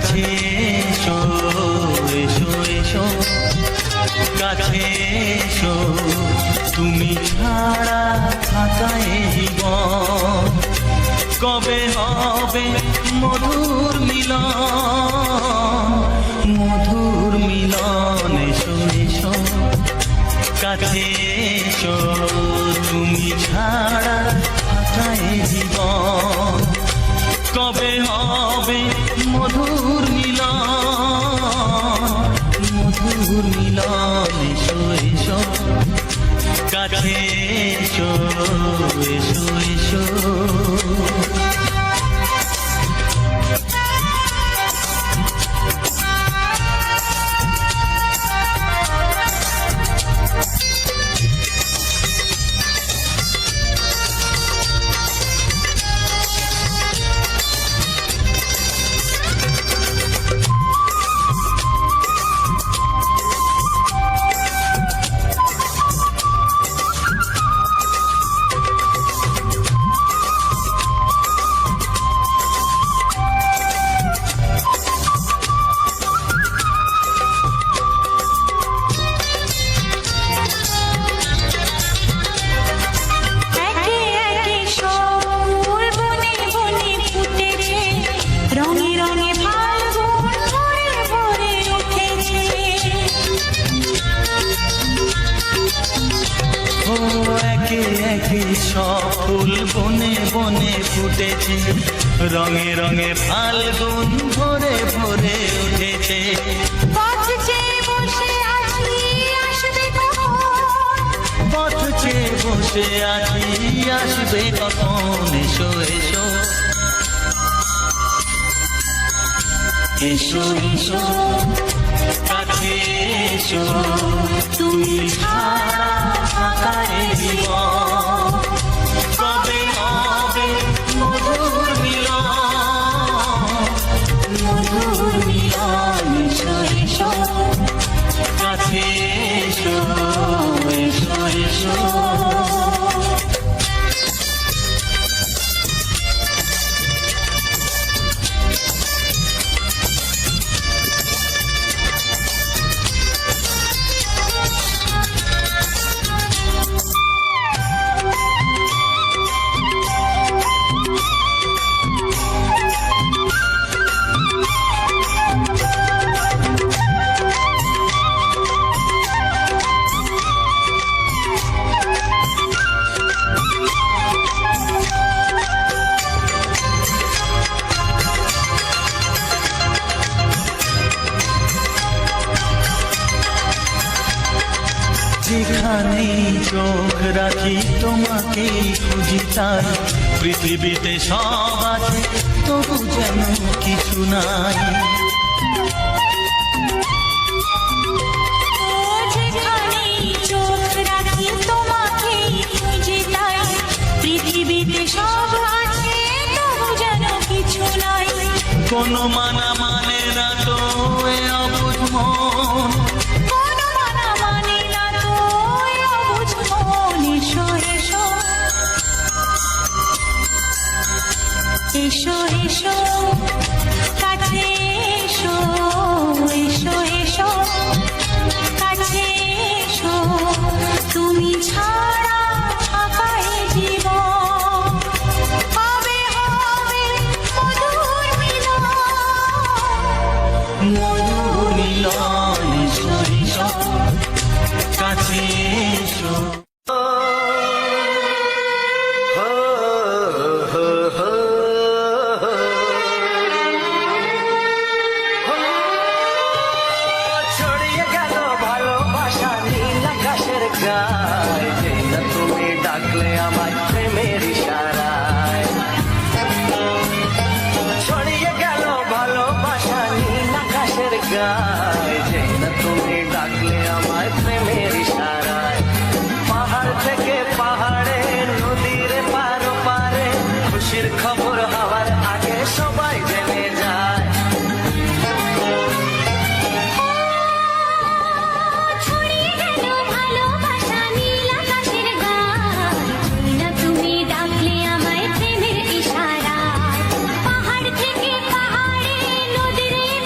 কাছে এসো এসো এসো কাছে এসো তুমি ছাড়া থাকা এই জীবন কবে হবে মধুর মিলন মধুর মিলন এসো এসো কাছে এসো তুমি ছাড়া থাকা এই জীবন কবে হবে মধুর মিলন এসো এসো কাছে এসো এসো এসো সব ফুল বনে বনে ফুটেছে রঙে রঙে ফাল্গুন ভরে ভরে উঠেছে পথ চেয়ে বসে আছি আসবে কখন এসো এসো এসো এসো কাছে এসো তুমি ছাড়া থাকা এই জীবন কবে হবে মধুর মিলন এসো এসো কাছে এসো এসো এসো যেখানেই চোখ রাখি তোমাকেই খুঁজি তাই পৃথিবীতে সব আছে তবু যেন কিছু নাই যেখানেই চোখ রাখি তোমাকেই খুঁজি তাই পৃথিবীতে সব আছে তবু যেন কিছু নাই কোনো মানা মানে না তো এ অবুঝ মন এসো এসো কাছে এসো এসো এসো কাছে এসো তুমি ছাড়া থাকা এই জীবন কবে হবে মধুর মিলন এসো এসো কাছে এসো তুমি ডাকলে আমার প্রেমের ইশারায় ছড়িয়ে গেল ভালোবাসা নীল আকাশের গায়ে যে না তুমি ডাকলে আমার প্রেমের ইশারায় পাহাড় থেকে পাহাড়ে নদীর পারো পারে খুশির খবর হওয়ার আগে সবাই জেনে যায় পাহাড় থেকে পাহাড়ে নদীর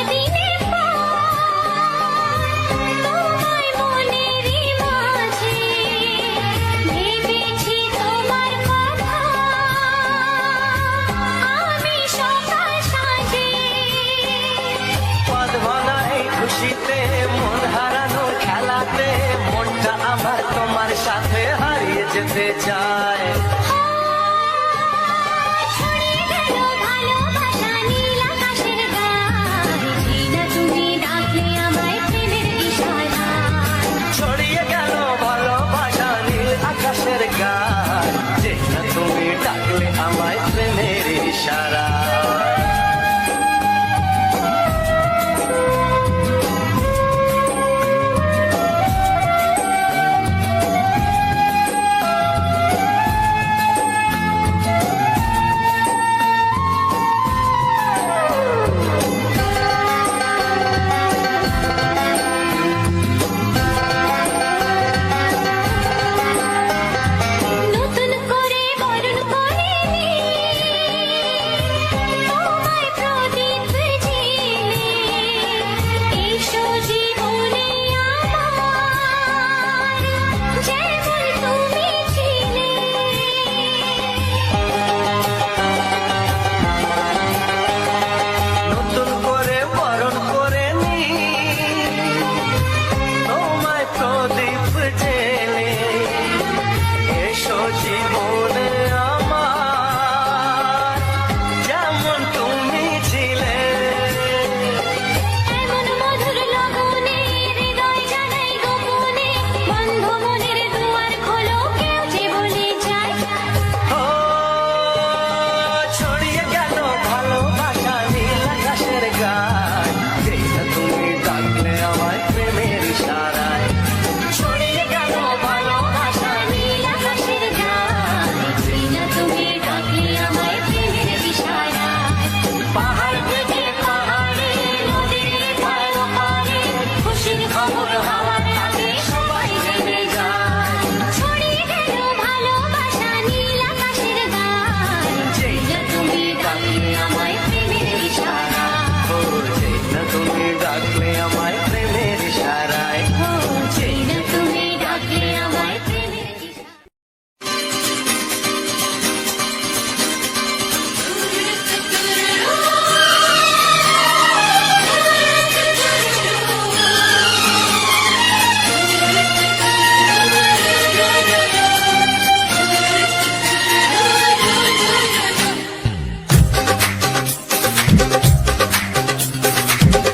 দিনে তোমায় মনেরই মাঝে ভেবেছি তোমার কথা আমি সকাল সাজে বাঁধবানা এই খুশিতে মন হারানোর খেলাতে মনটা আমার তোমার সাথে হারিয়ে যেতে চায় ছড়িয়ে গেল ভালোবাসা নীল আকাশের গায়ে জিনা তুমি ডাকলে আমায় প্রেমের ইশারায় ছড়িয়ে গেল ভালোবাসা নীল আকাশের গায় যে না তুমি ডাকলে আমায় প্রেমের ইশারা নতুন করে বরণ করে তোমায় প্রদীপ জেলে এসো জীবনে আমার যেমন তুমি ছিলে নতুন করে বরণ করে নি তোমায় প্রদীপ জেলে এসো জীবনে আমার যেমন তুমি ছিলে এমন মধুর লগনে হৃদয় জানাই গোপনে বন্ধ মনের দুয়ার খোলো কেউ যে বলে যায় ও ছড়িয়ে গেল ভালোবাসা নীল আকাশের গায় যেই না তুমি ডাকলে আমায় প্রেমের ইশারায় ছড়িয়ে গেল ভালোবাসা নীল আকাশের গায়ে জিনা তুমি ডাকলে আমায় প্রেমের ইশারায় পাহাড় থেকে পাহাড়ে নদীর পার পারে খুশির খবর হাওয়ার আগে সবাই জেনে যায় ছড়িয়ে গেল ভালোবাসা নীল আকাশের গায়ে জিনা তুমি ডাকলে আমায় প্রেমের ইশারায় ও যেই না তুমি ডাকলে আমায় প্রেমের ইশারায় জিনা তুমি ডাকলে আমায় প্রেমের ইশারায়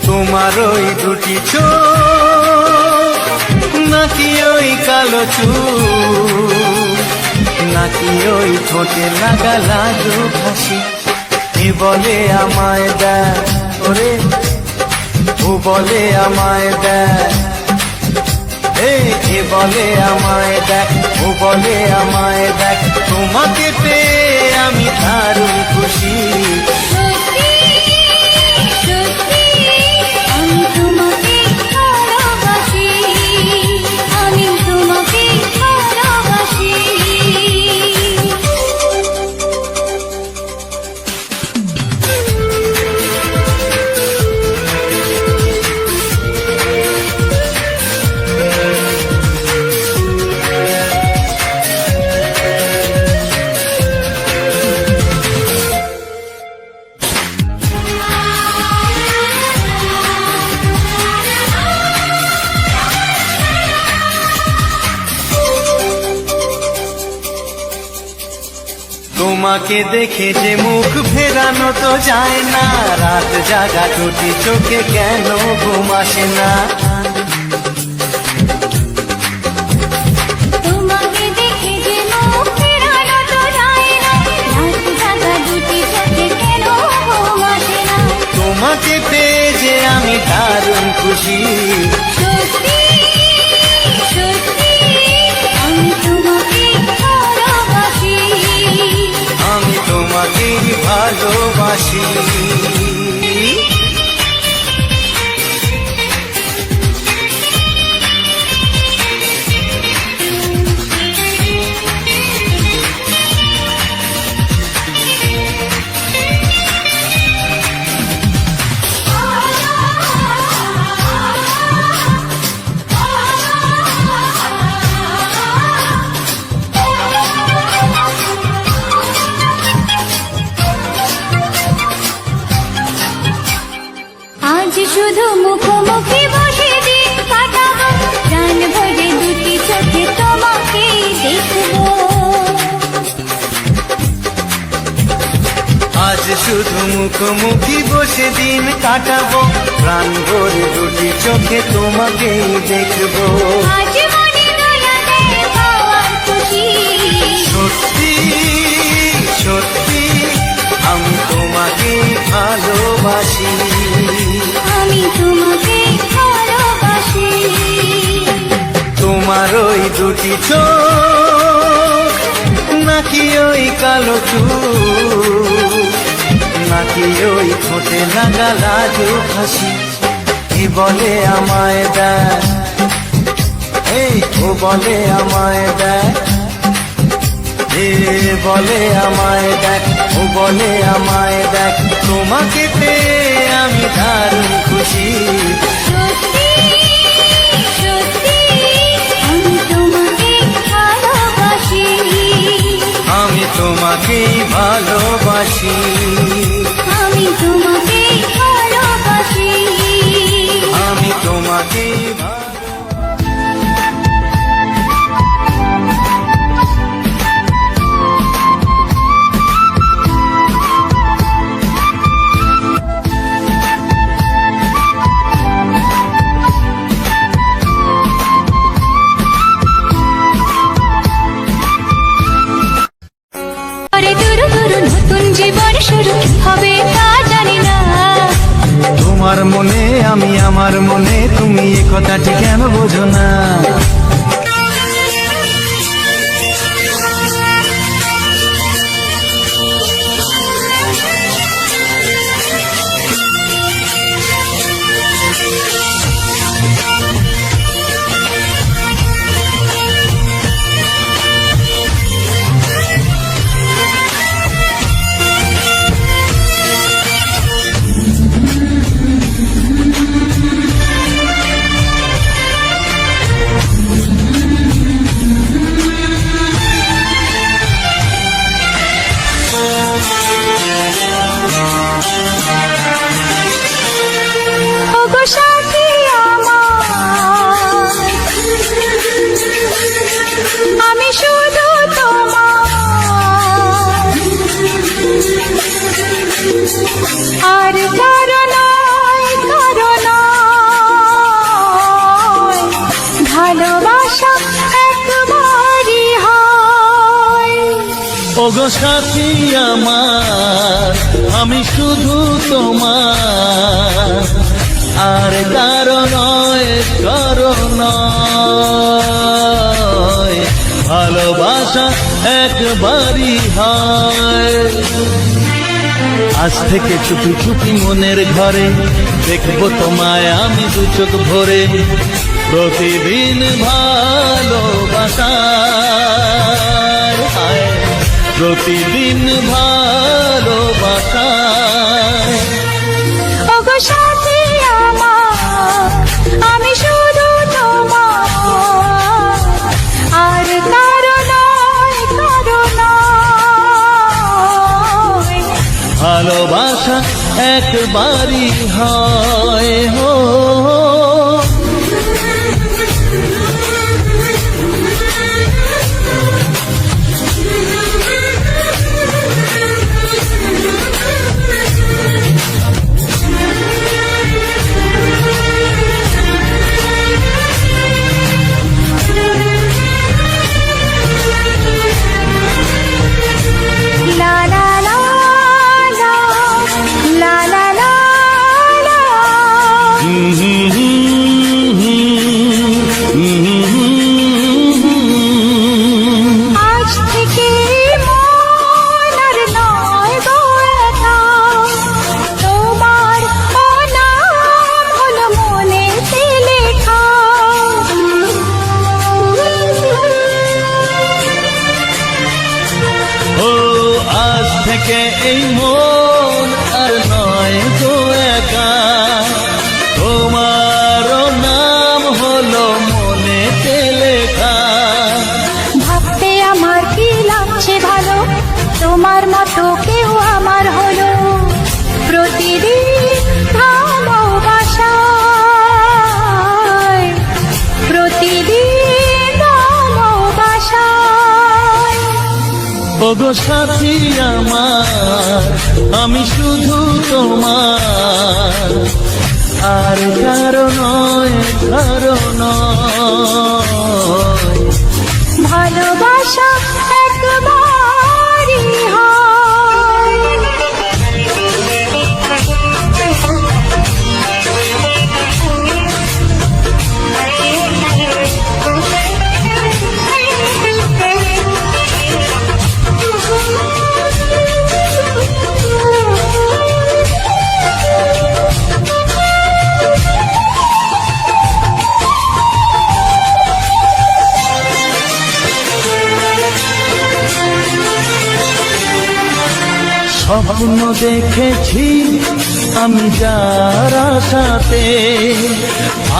তোমার ওই দুটি চোখ নাকি ওই কালো চুল নাকি ওই ঠোঁটে লাগা লাগু হাসি এ বলে আমায় দেয় ওরে ও বলে আমায় দেয় এ বলে আমায় দেখ ও বলে আমায় দেখ তোমাকে পেয়ে আমি দারুণ খুশি সত্যি সত্যি আমি তোমাকে ভালোবাসি আমি তোমাকে ভালোবাসি তোমাকে দেখে যে মুখ ফেরানো তো যায় না রাত জাগা টুটি চোখে কেন ঘুম আসে না তোমাকে দেখে যে মুখ ফেরানো তো যায় না রাত জাগা দুটি চোখে কেন ঘুম আসে না তোমাকে পেয়ে যে আমি দারুণ খুশি সত্যি সত্যি আমি তোমাকে ভালোবাসি আমি তোমাকে ভালোবাসি শুধু মুখোমুখি বসে দিন কাটাবো, প্রাণ ভরে দুটি চোখে তোমাকে দেখবো। আজ শুধু মুখোমুখি বসে দিন কাটাবো, প্রাণ ভরে দুটি চোখে তোমাকেই দেখবো। আজ মনে দয়া দেয় পাওয়ার খুশি, সত্যি সত্যি আমি তোমাকে ভালোবাসি, আমি তোমাকে ভালোবাসি। তোমার ওই দুটি চোখ নাকি ওই কালো চুল, নাকি ওই ঠোঁটে লাগা লাজুক হাসি, কি বলে আমায় দেয়, এই ও বলে আমায় দেয়, এ বলে আমায় দেখ, ও বলে আমায় দেখ, তোমাকে পেয়ে আমি দারুণ খুশি। সত্যি সত্যি আমি তোমাকে ভালোবাসি, আমি তোমাকেই ভালোবাসি, আমি তোমাকে ভালোবাসি। আমি তোমাকেই পরে দুরু দুরু নতুন জীবন শুরু কি হবে তা জানি না। তোমার মনে আমি আমার মনে, তুমি এ কথাটি কেন বোঝো না? ওগো সাথী আমার, আমি শুধু তোমার, আর কারো নয়, কারো নয়, ভালোবাসা একবারই হয়। ওগো সাথী আমার, আমি শুধু তোমার, আর কারো নয়, কারো নয়, ভালোবাসা একবারই হয়। আজ থেকে চুপি চুপি মনের ঘরে দেখবো তোমায় আমি দু চোখ ভরে, প্রতিদিন ভালোবাসায়, হায়, প্রতিদিন ভালোবাসায়। ওগো সাথী আমার, আমি শুধু তোমার, আর কারো নয়, কারো নয়, ভালোবাসা একবারই হয় হো। লা লা লা লা, লা লা লা লা। আজ থেকে মন আর নয় গো একা, তোমার নাম হলো মনেতে লেখা। ও আজ থেকে এই মন আর নয় গো একা, তোমার নাম হলো মনেতে লেখা। ভাবতে আমার কি লাগছে ভালো, তোমার মতো কেউ আমার হলো, প্রতিদিন ভালোবাসা গো সাথী আমার, আমি শুধু তোমার, আর কারো নয়, কারো নয়। ভালোবাসা একবারই হয়। স্বপ্ন দেখেছি আমি যার আশাতে,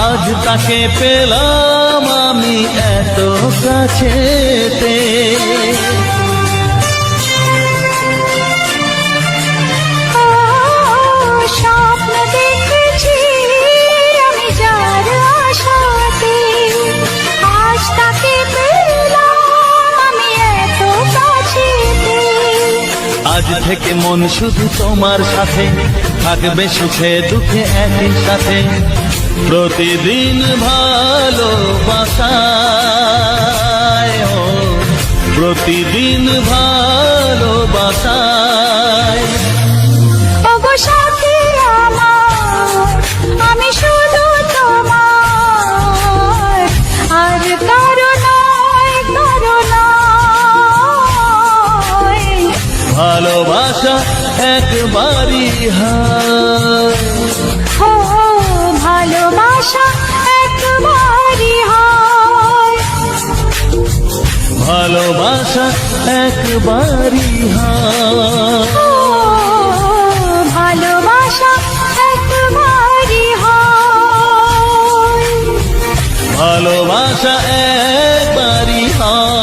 আজ তাকে পেলাম আমি এত কাছেতে। স্বপ্ন দেখেছি আমি যার আশাতে, আজ তাকে পেলাম আমি এত কাছেতে। আজ থেকে মন শুধু তোমার সাথে, থাকবে সুখে দুঃখে একই সাথে। প্রতিদিন ভালোবাসায়, ও প্রতিদিন ভালোবাসায়। ওগো সাথী আমার, আমি শুধু তোমার, আর কারো নয়, কারো নয়। ভালোবাসা একবারই হয়, ও ভালোবাসা একবারই হয়। ভালোবাসা একবারই হয়, ও ভালোবাসা একবারই হয়। ভালোবাসা একবারই হয়।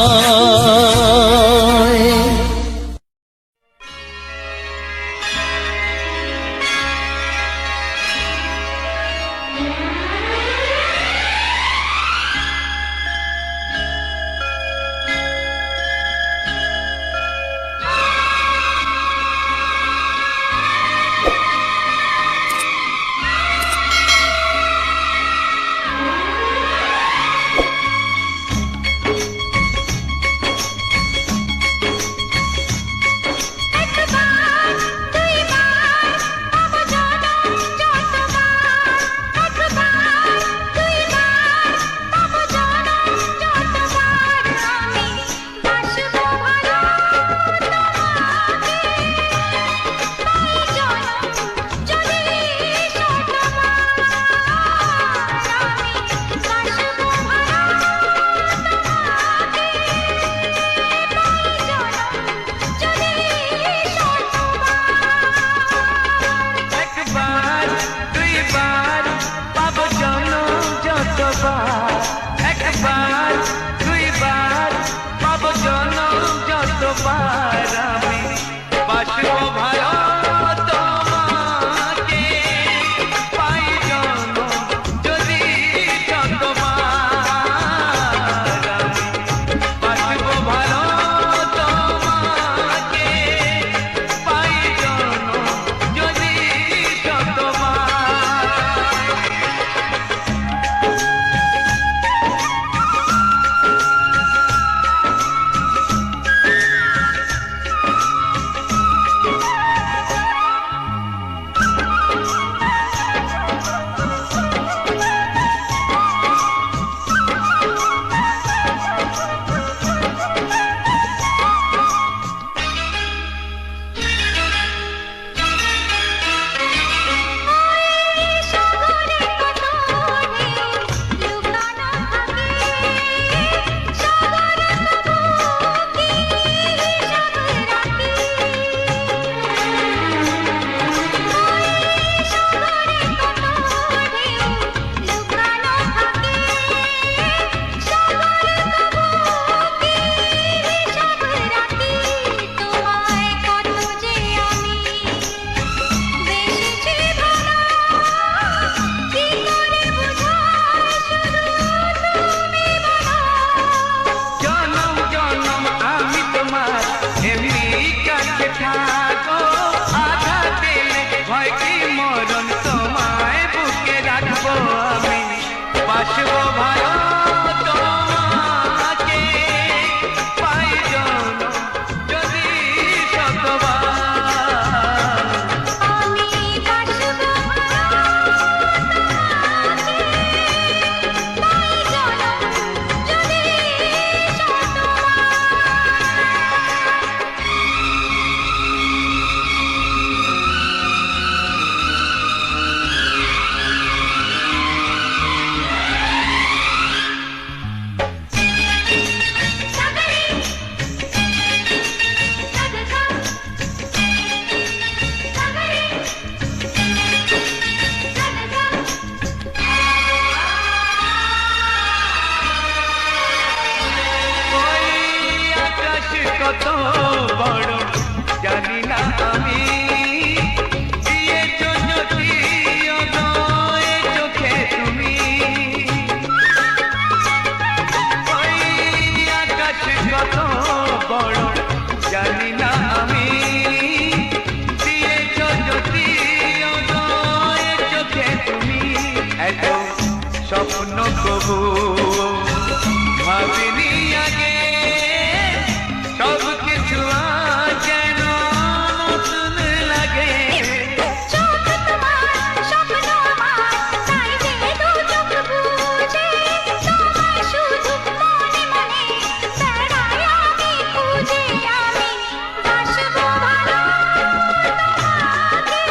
বাসবো ভালো তোমাকে পাই জনম যদি শতবার। আমি বাসবো ভালো তোমাকে পাই জনম যদি ওই আকাশ কত বড় জানি না আমি, দিয়েছ যদি অদয় চোখে তুমি। ওই আকাশ কত বড় জানি না আমি, দিয়েছ যদি অদয় চোখে তুমি। এত স্বপ্ন কবু ভাবিনি আগে, সব কিছু আজ যেন নতুন লাগে। চোখ তোমার স্বপ্ন আমার, তাই যে দু চোখ বুঝে তোমায় শুধু মনে মনে বেড়াই আমি খুঁজে। আমি বাসবো ভালো তোমাকে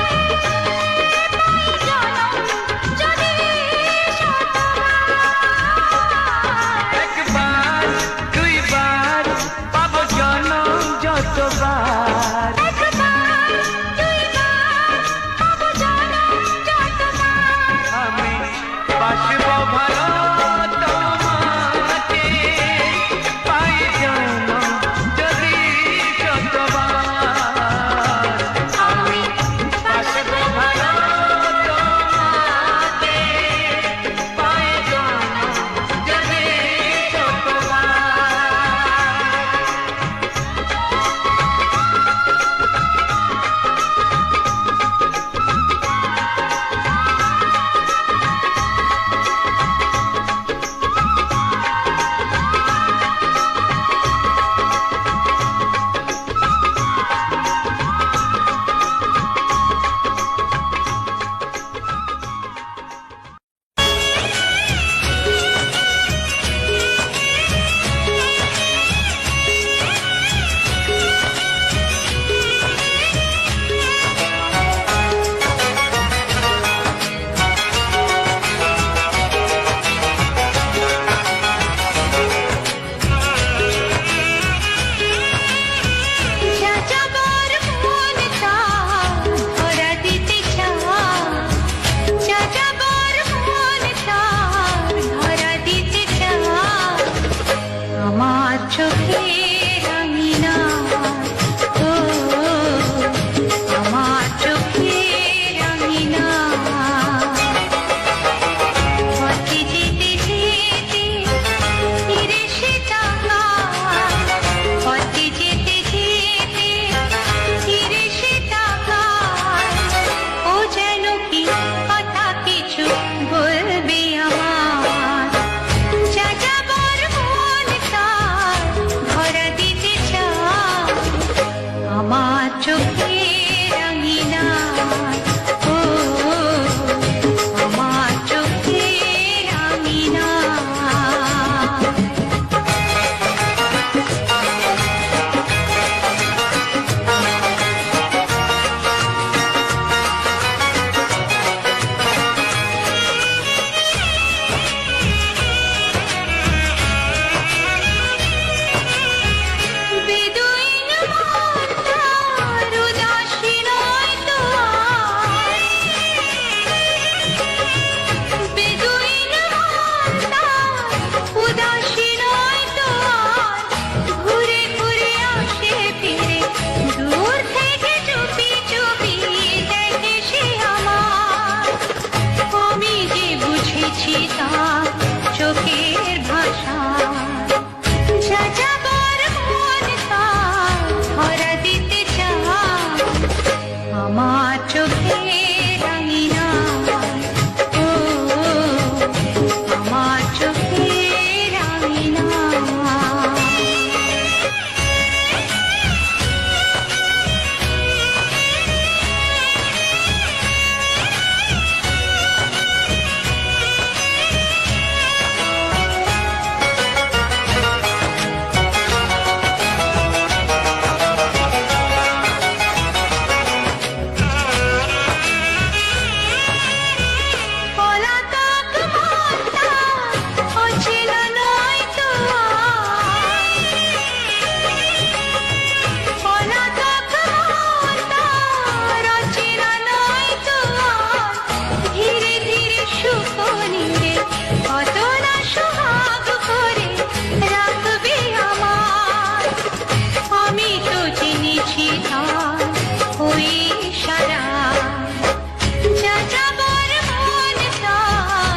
পাই জনম যদি শতবার।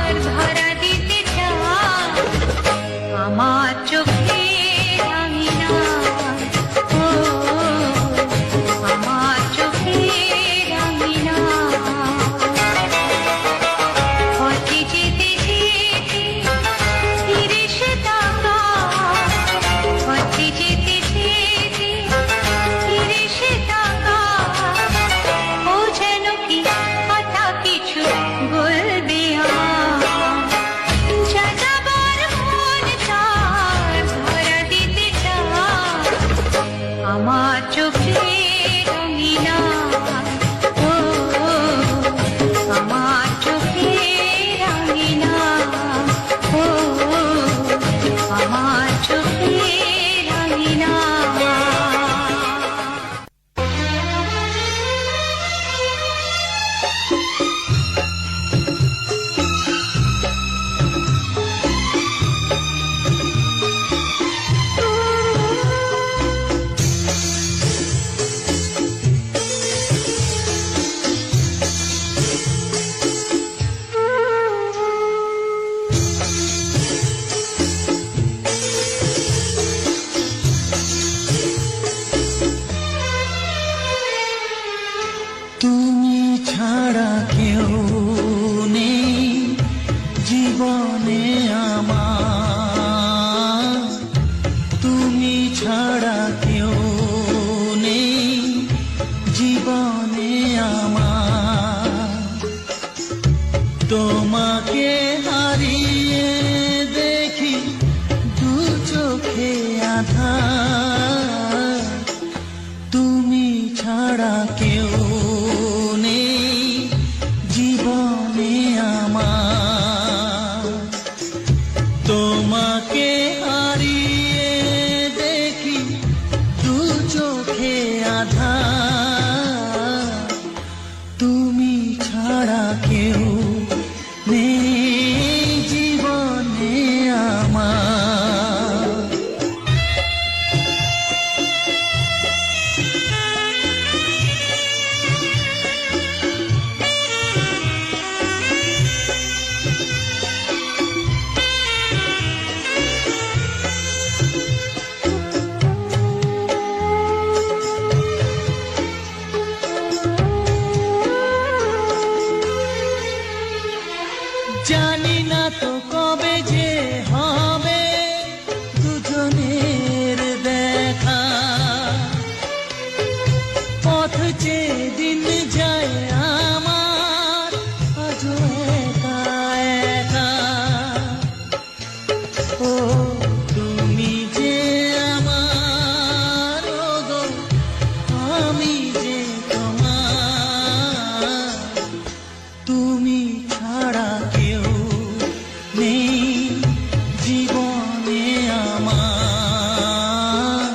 আমার ধরা দিতে চায় আমার চোখে রাঙিনা ও আমার চোখে রাঙিনা পথে যেতে যেতে ফিরে সে তাকায় পথে যেতে যেতে ফিরে সে তাকায় ও যেন কি কথা কিছু বলবে যা যাবার মন তার ধরা দিতে চায় আমার চোখে রঙিনা ও আমার চোখে রঙিনা ও আমার চোখে রঙিনা তুমি ছাড়া কেউ নেই জীবনে আমার তুমি ছাড়া কেউ নেই জীবনে আমার তোমাকে হারিয়ে দেখি দু চোখে আধার তুমি ছাড়া কেউ নেই জীবনে আমার তোমাকে হারিয়ে দেখি দু চোখে আধার তুমি ছাড়া কেউ নেই জীবনে আমার জানি না তো কবে যে হবে দুজনের দেখা পথ চেয়ে দিন যায় আমার আজও একা একা ও তুমি যে আমার ওগো আমি যে তোমার তুমি ছাড়া কেউ নেই জীবনে আমার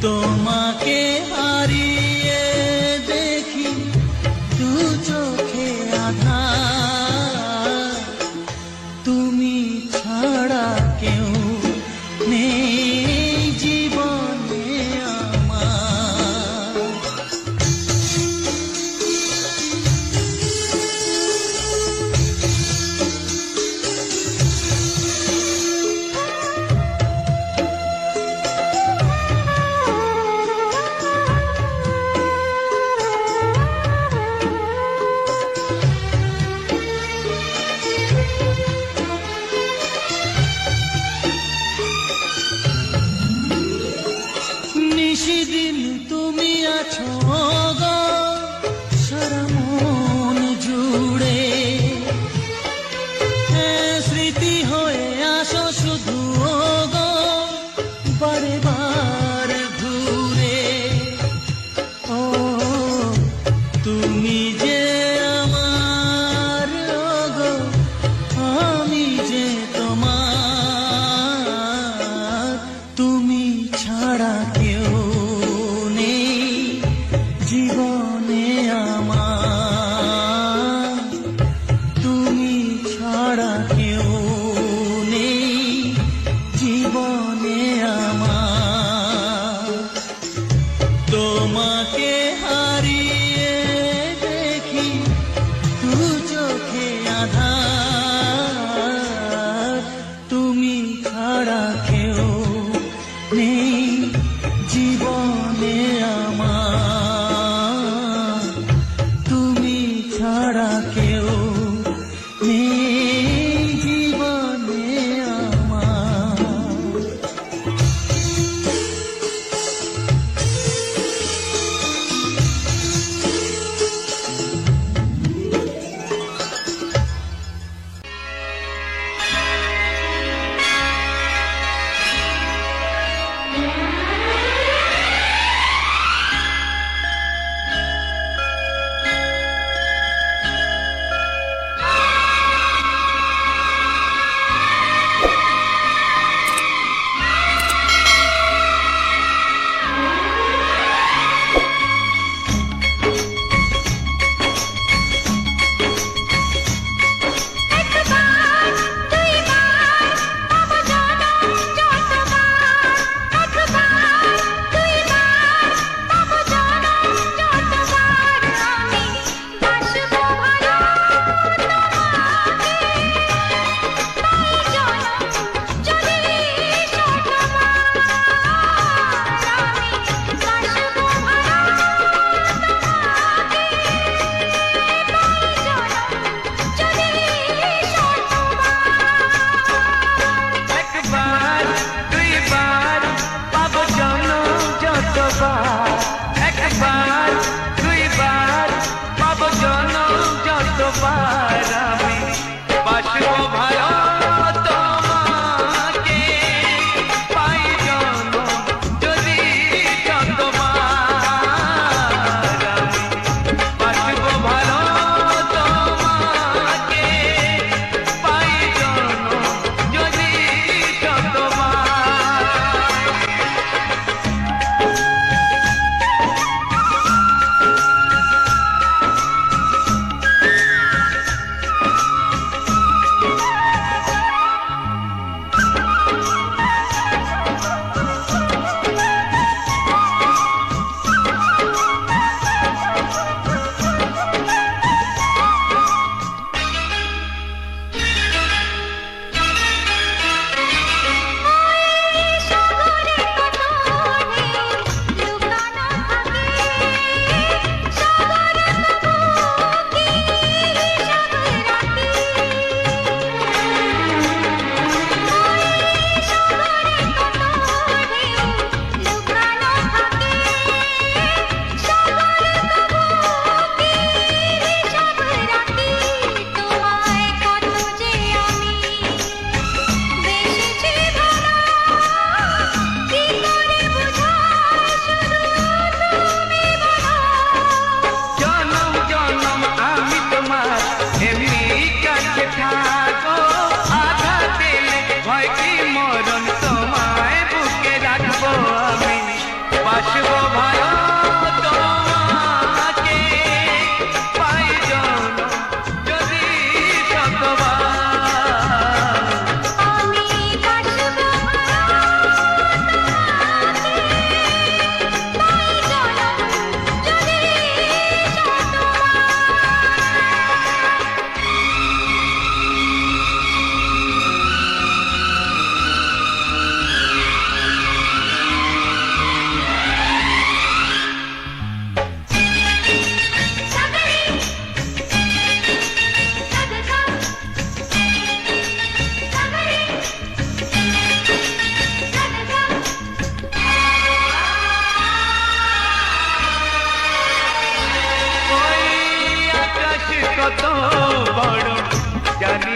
তোমাকে হারিয়ে দেখি দু চোখে আধার তুমি ছাড়া কেউ নেই জীবনে আমার নিশিদিন তুমি আছো গো সারা মন জুড়ে স্মৃতি হয়ে আসো শুধু গো বারে বার ঘুরে ও তুমি যে আমার গো আমি যে তোমার তুমি ছাড়া কেউ নেই জীবনে আমার তুমি ছাড়া কেউ নেই জীবনে আমার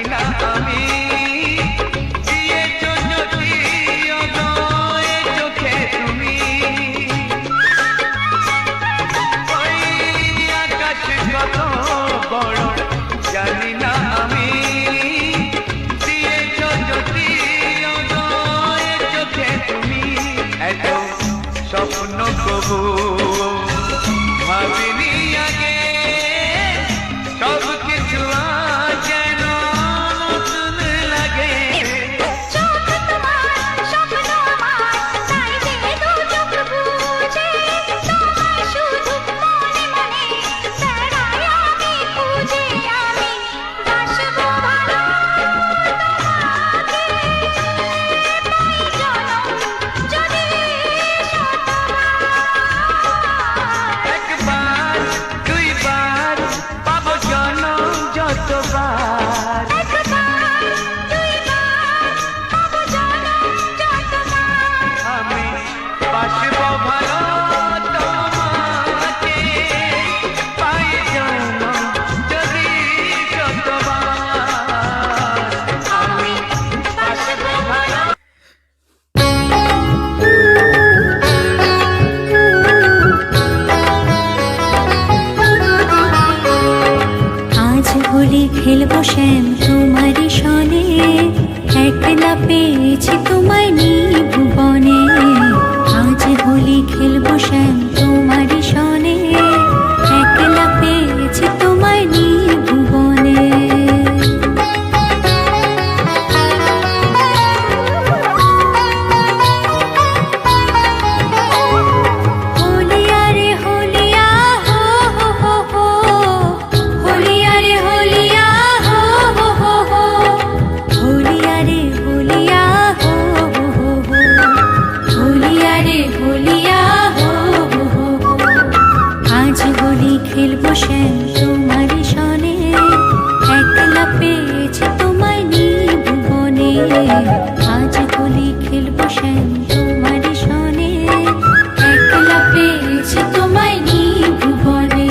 না আমি দিয়েছো যদি অদয় চোখে তুমি ওই আকাশ কত বড় জানি না আমি দিয়েছো যদি অদয় চোখে তুমি এত স্বপ্ন কবু ভাবিনি আগে সব কিছু আজ যেন নতুন লাগে চোখ তোমার স্বপ্ন আমার তাই যে দু চোখ বুঝে তোমায় শুধু মনে মনে বেড়াই আমি খুঁজে আমি বাসবো ভালো তোমাকে পাই জনম যদি শতবার একবার দুইবার পাবো জনম যতবার একবার দুইবার পাবো জনম যতবার আমি বাসবো ভালো তোমাকে পাই জনম যদি যতবার আমি বাসবো ভালো আজ হোলি খেলবো শ্যাম তোমারই সনে একলা পেয়েছি তোমায় নিভুবনে আজ হোলি খেলবো শ্যাম তোমারই সনে একলা পেয়েছি তোমায় নিভুবনে হোলিয়া রে হোলিয়া হো হো হো হো হোলিয়া রে হোলিয়া হো হো হো হো হোলিয়া রে হোলিয়া হো হো হো হো হোলিয়া রে হোলিয়া হো হো হো হো আজ হোলি খেলবো শ্যাম তোমারই সনে একলা পেয়েছি তোমায় নিভুবনে আজ হোলি খেলবো শ্যাম তোমারই সনে একলা পেয়েছি তোমায় নিভুবনে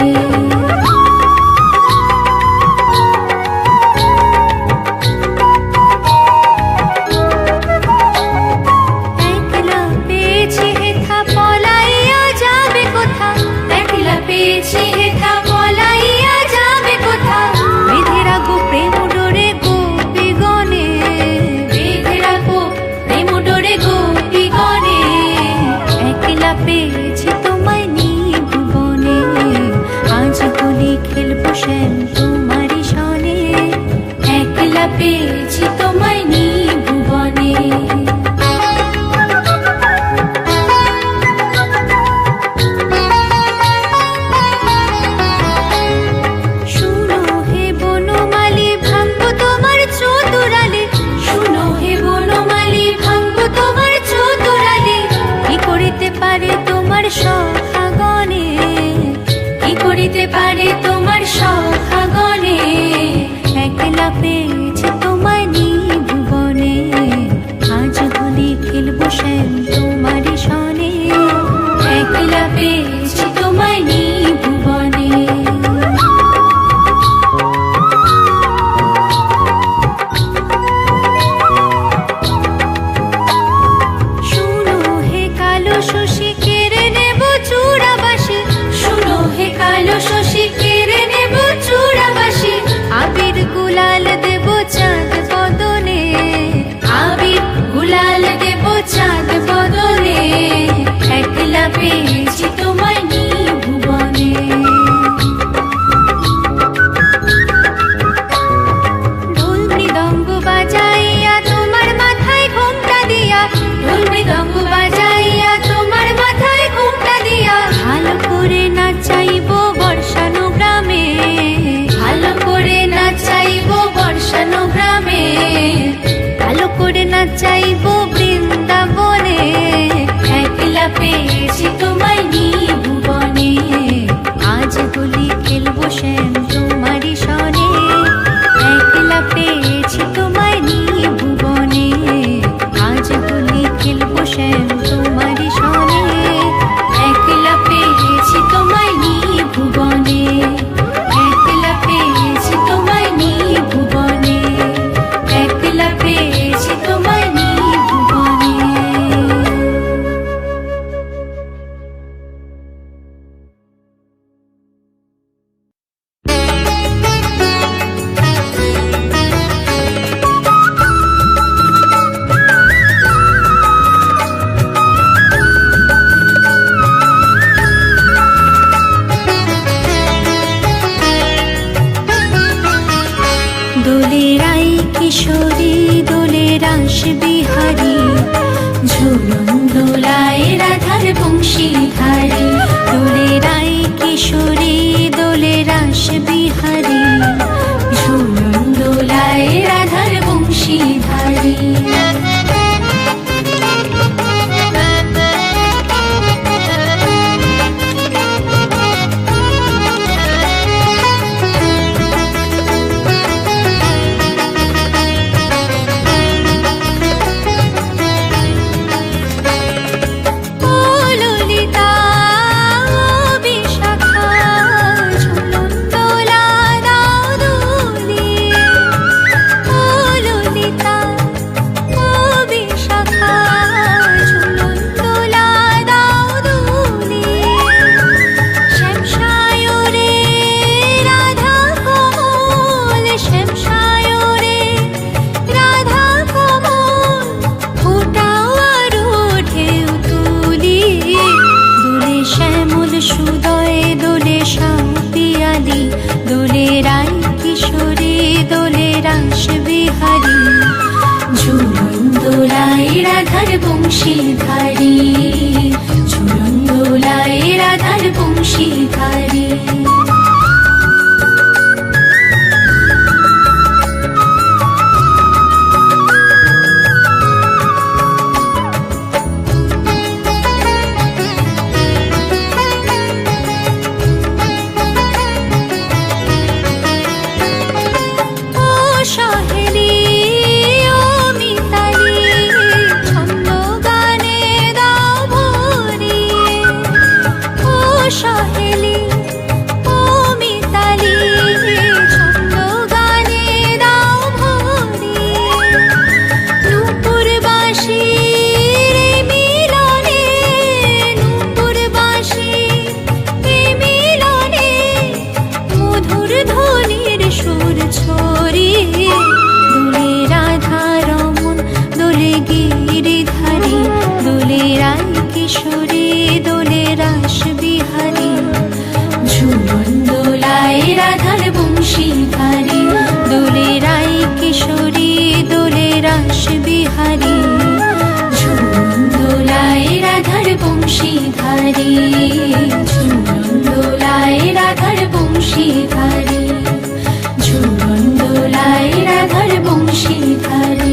একলা পেয়েছি হেথা পলাইয়া যাবে কোথা একলা পেয়েছি হেথা পলাইয়া যাবে কোথা বেঁধে রাখো প্রেম ডোরে গোপী গণে বেঁধে রাখো প্রেম ডোরে গোপী গণে একলা পেয়েছি তোমায় নিভুবনে আজ হোলি খেলবো শ্যাম তোমারই সনে একলা পেয়েছি তোমায় নিভুবনে শুনো হে বনমালী ভাঙবো তোমার চতুরালে শুনো হে বনমালী ভাঙবো তোমার চতুরালে কি করিতে পারে তোমার সখাগণে কি করিতে পারে তোমার সখাগণে একলা পেয়েছি তোমায় নিভুবনে আজ হোলি খেলবো শ্যাম তোমারই সনে একলা পেয়েছি তোমায় নিভুবনে শুনো হে কালো শশী কেড়ে নেব চূড়াবাসী শুনো হে কালো শশী কেড়ে নেব চূড়াবাসী আবির গুলাল দেব রাই কিশোরী দোলে রাস বিহারী, ঝুলন দোলায় রাধার বংশীধারী। দোলে রাই কিশোরী দোলে রাস বিহারী, ঝুলন দোলায় রাধার বংশীধারী। রাধার বংশীধারী, ঝুলন দোলায় রাধার বংশীধারী। ঝুলন দোলায় রাধার বংশীধারী, ঝুলন দোলায় রাধার বংশীধারী।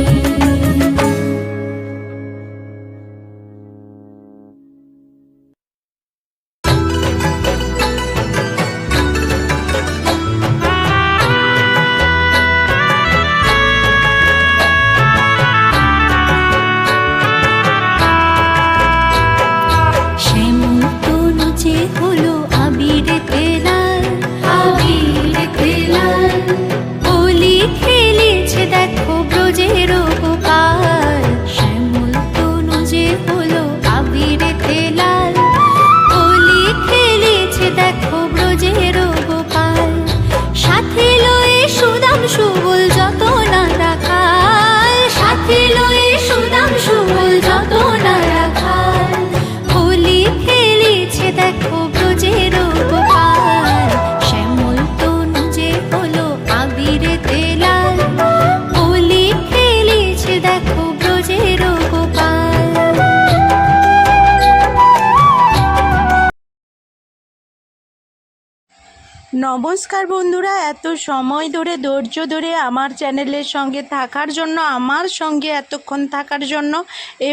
নমস্কার বন্ধুরা, এত সময় ধরে ধৈর্য ধরে আমার চ্যানেলের সঙ্গে থাকার জন্য, আমার সঙ্গে এতক্ষণ থাকার জন্য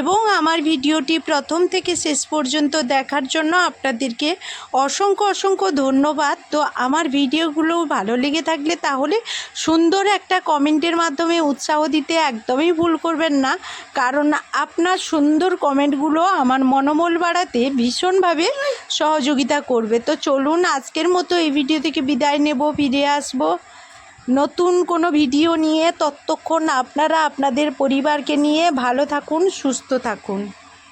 এবং আমার ভিডিওটি প্রথম থেকে শেষ পর্যন্ত দেখার জন্য আপনাদেরকে অসংখ্য অসংখ্য ধন্যবাদ। তো আমার ভিডিওগুলো ভালো লেগে থাকলে তাহলে সুন্দর একটা কমেন্টের মাধ্যমে উৎসাহ দিতে একদমই ভুল করবেন না, কারণ আপনার সুন্দর কমেন্টগুলো আমার মনোবল বাড়াতে ভীষণভাবে সহযোগিতা করবে। তো চলুন আজকের মতো এই ভিডিও থেকে বিদায় নেব, ফিরে আসব নতুন কোনো ভিডিও নিয়ে। ততক্ষণ আপনারা আপনাদের পরিবারকে নিয়ে ভালো থাকুন, সুস্থ থাকুন।